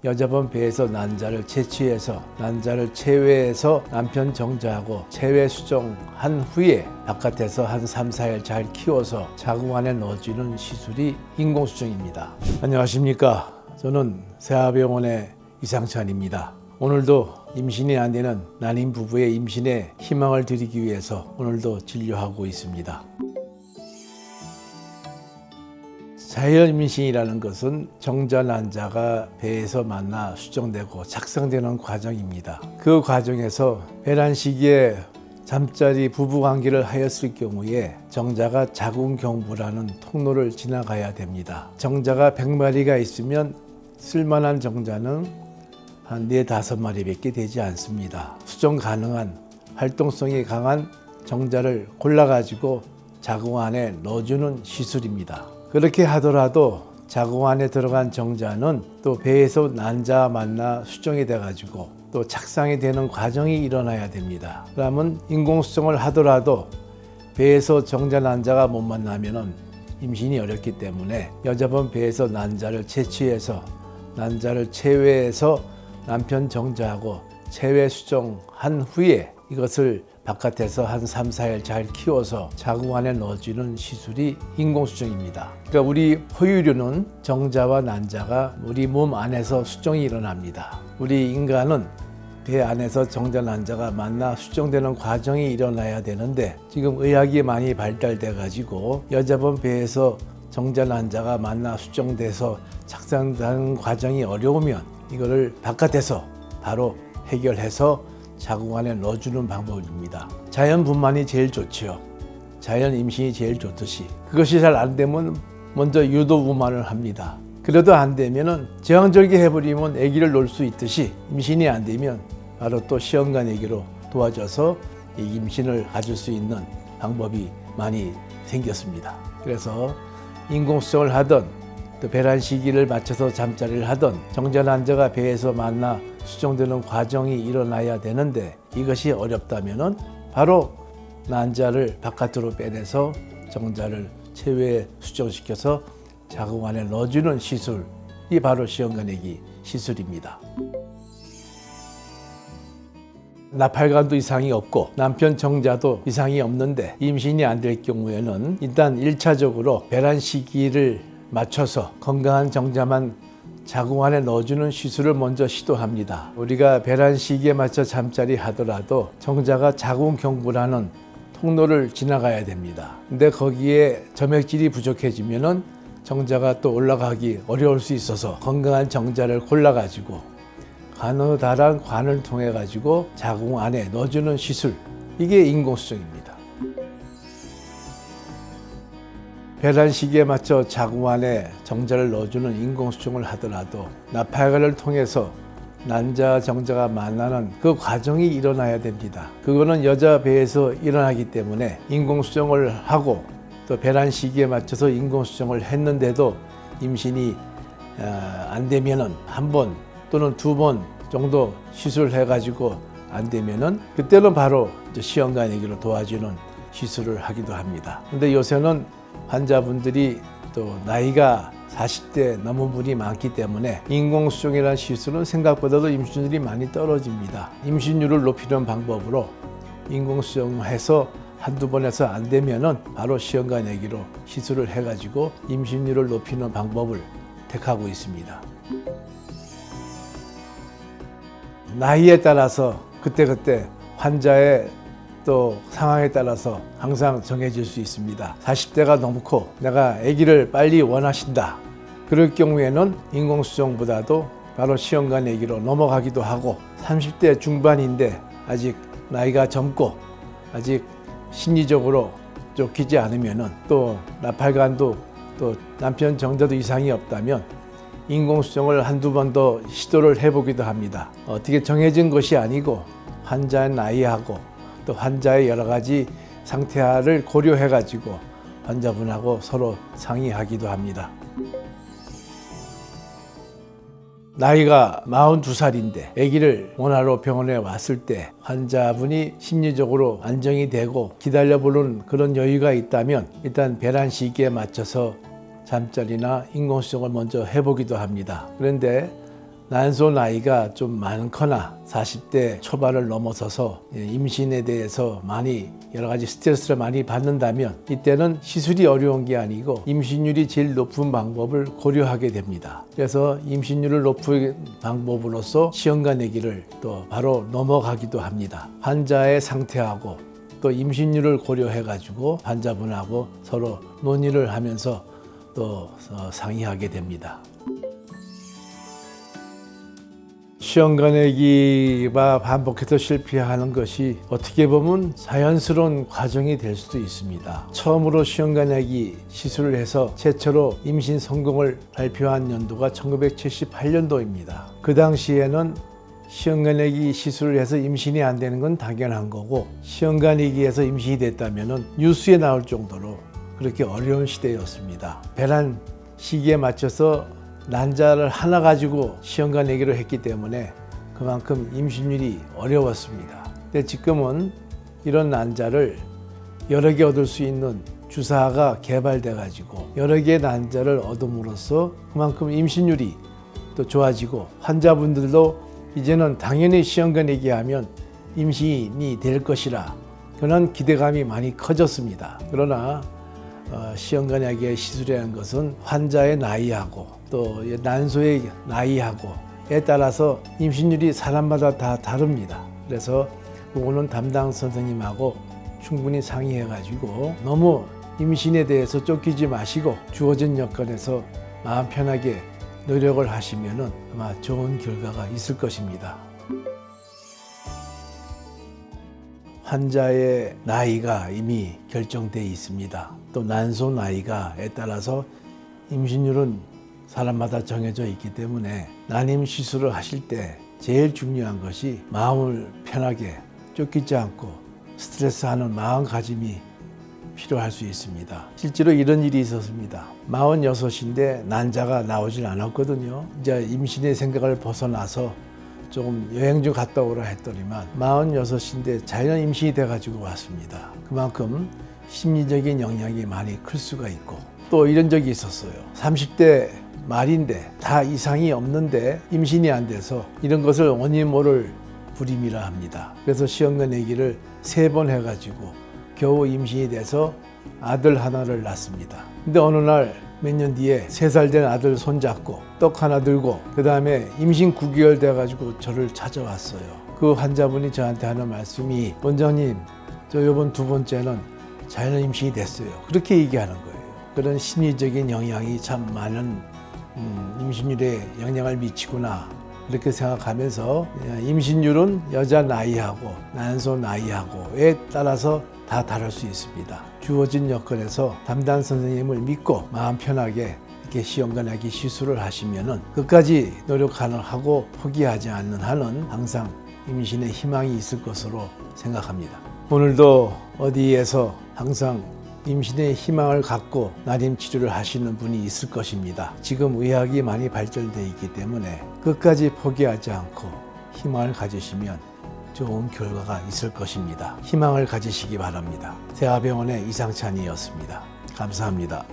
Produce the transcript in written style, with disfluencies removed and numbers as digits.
여자분 배에서 난자를 채취해서 난자를 체외해서 남편 정자하고 체외 수정한 후에 바깥에서 한 3, 4일 잘 키워서 자궁 안에 넣어주는 시술이 인공수정입니다. 안녕하십니까. 저는 세아병원의 이상찬입니다. 오늘도 임신이 안 되는 난임 부부의 임신에 희망을 드리기 위해서 오늘도 진료하고 있습니다. 자연 임신이라는 것은 정자 난자가 배에서 만나 수정되고 착상되는 과정입니다. 그 과정에서 배란 시기에 잠자리 부부관계를 하였을 경우에 정자가 자궁경부라는 통로를 지나가야 됩니다. 정자가 100마리가 있으면 쓸만한 정자는 한 4, 5마리밖에 되지 않습니다. 수정 가능한 활동성이 강한 정자를 골라가지고 자궁 안에 넣어주는 시술입니다. 그렇게 하더라도 자궁 안에 들어간 정자는 또 배에서 난자와 만나 수정이 돼가지고 또 착상이 되는 과정이 일어나야 됩니다. 그러면 인공수정을 하더라도 배에서 정자 난자가 못 만나면 임신이 어렵기 때문에 여자분 배에서 난자를 채취해서 난자를 체외해서 남편 정자하고 체외 수정한 후에 이것을 바깥에서 한 3, 4일 잘 키워서 자궁 안에 넣어주는 시술이 인공수정입니다. 그러니까 우리 포유류는 정자와 난자가 우리 몸 안에서 수정이 일어납니다. 우리 인간은 배 안에서 정자 난자가 만나 수정되는 과정이 일어나야 되는데 지금 의학이 많이 발달돼 가지고 여자분 배에서 정자 난자가 만나 수정돼서 착상되는 과정이 어려우면 이거를 바깥에서 바로 해결해서 자궁 안에 넣어주는 방법입니다. 자연분만이 제일 좋지요. 자연 임신이 제일 좋듯이 그것이 잘 안 되면 먼저 유도분만을 합니다. 그래도 안 되면은 제왕절개 해버리면 아기를 놓을 수 있듯이 임신이 안 되면 바로 또 시험관 아기로 도와줘서 이 임신을 가질 수 있는 방법이 많이 생겼습니다. 그래서 인공수정을 하든 또 배란 시기를 맞춰서 잠자리를 하든 정자 난자가 배에서 만나 수정되는 과정이 일어나야 되는데 이것이 어렵다면은 바로 난자를 바깥으로 빼내서 정자를 체외 수정시켜서 자궁 안에 넣어주는 시술이 바로 시험관내기 시술입니다. 나팔관도 이상이 없고 남편 정자도 이상이 없는데 임신이 안 될 경우에는 일단 1차적으로 배란 시기를 맞춰서 건강한 정자만 자궁 안에 넣어주는 시술을 먼저 시도합니다. 우리가 배란 시기에 맞춰 잠자리 하더라도 정자가 자궁경부라는 통로를 지나가야 됩니다. 근데 거기에 점액질이 부족해지면은 정자가 또 올라가기 어려울 수 있어서 건강한 정자를 골라가지고 가느다란 관을 통해 가지고 자궁 안에 넣어주는 시술, 이게 인공수정입니다. 배란 시기에 맞춰 자궁 안에 정자를 넣어주는 인공수정을 하더라도 나팔관을 통해서 난자와 정자가 만나는 그 과정이 일어나야 됩니다. 그거는 여자 배에서 일어나기 때문에 인공수정을 하고 또 배란 시기에 맞춰서 인공수정을 했는데도 임신이 안 되면은 한 번 또는 2번 정도 시술을 해가지고 안 되면은 그때는 바로 시험관 아기로 도와주는 시술을 하기도 합니다. 근데 요새는 환자분들이 또 나이가 40대 넘은 분이 많기 때문에 인공수정이라는 시술은 생각보다도 임신율이 많이 떨어집니다. 임신율을 높이는 방법으로 인공수정해서 한두 번 해서 안 되면은 바로 시험관 아기로 시술을 해가지고 임신율을 높이는 방법을 택하고 있습니다. 나이에 따라서 그때그때 환자의 또 상황에 따라서 항상 정해질 수 있습니다. 40대가 넘고 내가 아기를 빨리 원하신다. 그럴 경우에는 인공수정보다도 바로 시험관 아기로 넘어가기도 하고 30대 중반인데 아직 나이가 젊고 아직 심리적으로 쫓기지 않으면은 또 나팔관도 또 남편 정자도 이상이 없다면 인공수정을 한두 번 더 시도를 해보기도 합니다. 어떻게 정해진 것이 아니고 환자의 나이하고 또 환자의 여러 가지 상태를 고려해 가지고 환자분하고 서로 상의하기도 합니다. 나이가 42살인데 아기를 원하러 병원에 왔을 때 환자분이 심리적으로 안정이 되고 기다려보는 그런 여유가 있다면 일단 배란 시기에 맞춰서 잠자리나 인공수정을 먼저 해보기도 합니다. 그런데 난소 나이가 좀 많거나 40대 초반을 넘어서서 임신에 대해서 많이 여러 가지 스트레스를 많이 받는다면 이때는 시술이 어려운 게 아니고 임신율이 제일 높은 방법을 고려하게 됩니다. 그래서 임신율을 높은 방법으로서 시험관내기를 또 바로 넘어가기도 합니다. 환자의 상태하고 또 임신율을 고려해 가지고 환자분하고 서로 논의를 하면서 또 상의하게 됩니다. 시험관내기가 반복해서 실패하는 것이 어떻게 보면 자연스러운 과정이 될 수도 있습니다. 처음으로 시험관내기 시술을 해서 최초로 임신 성공을 발표한 연도가 1978년도입니다. 그 당시에는 시험관내기 시술을 해서 임신이 안 되는 건 당연한 거고, 시험관내기에서 임신이 됐다면 뉴스에 나올 정도로 그렇게 어려운 시대였습니다. 배란 시기에 맞춰서 난자를 하나 가지고 시험관내기를 했기 때문에 그만큼 임신율이 어려웠습니다. 근데 지금은 이런 난자를 여러 개 얻을 수 있는 주사가 개발돼 가지고 여러 개의 난자를 얻음으로써 그만큼 임신율이 또 좋아지고, 환자분들도 이제는 당연히 시험관내기 하면 임신이 될 것이라 그런 기대감이 많이 커졌습니다. 그러나 시험관내기의 시술이라는 것은 환자의 나이하고 또 난소의 나이하고에 따라서 임신율이 사람마다 다 다릅니다. 그래서 그거는 담당 선생님하고 충분히 상의해 가지고 너무 임신에 대해서 쫓기지 마시고 주어진 여건에서 마음 편하게 노력을 하시면은 아마 좋은 결과가 있을 것입니다. 환자의 나이가 이미 결정되어 있습니다. 또 난소 나이가에 따라서 임신율은 사람마다 정해져 있기 때문에 난임 시술을 하실 때 제일 중요한 것이 마음을 편하게 쫓기지 않고 스트레스하는 마음가짐이 필요할 수 있습니다. 실제로 이런 일이 있었습니다. 46인데 난자가 나오질 않았거든요. 이제 임신의 생각을 벗어나서 조금 여행 좀 갔다 오라 했더니만 46인데 자연 임신이 돼가지고 왔습니다. 그만큼 심리적인 영향이 많이 클 수가 있고, 또 이런 적이 있었어요. 30대 말인데 다 이상이 없는데 임신이 안 돼서 이런 것을 원인 모를 불임이라 합니다. 그래서 시험관내기를 3번 해가지고 겨우 임신이 돼서 아들 하나를 낳습니다. 근데 어느 날 몇 년 뒤에 3살 된 아들 손잡고 떡 하나 들고 그 다음에 임신 9개월 돼가지고 저를 찾아왔어요. 그 환자분이 저한테 하는 말씀이, 원장님 저 요번 2번째는 자연 임신이 됐어요. 그렇게 얘기하는 거예요. 그런 심리적인 영향이 참 많은 임신율에 영향을 미치구나, 이렇게 생각하면서 임신율은 여자 나이하고 난소 나이하고에 따라서 다 다를 수 있습니다. 주어진 여건에서 담당 선생님을 믿고 마음 편하게 이렇게 시험관내기 시술을 하시면은 끝까지 노력하는 하고 포기하지 않는 한은 항상 임신에 희망이 있을 것으로 생각합니다. 오늘도 어디에서 항상 임신의 희망을 갖고 난임 치료를 하시는 분이 있을 것입니다. 지금 의학이 많이 발전되어 있기 때문에 끝까지 포기하지 않고 희망을 가지시면 좋은 결과가 있을 것입니다. 희망을 가지시기 바랍니다. 대하병원의 이상찬이었습니다. 감사합니다.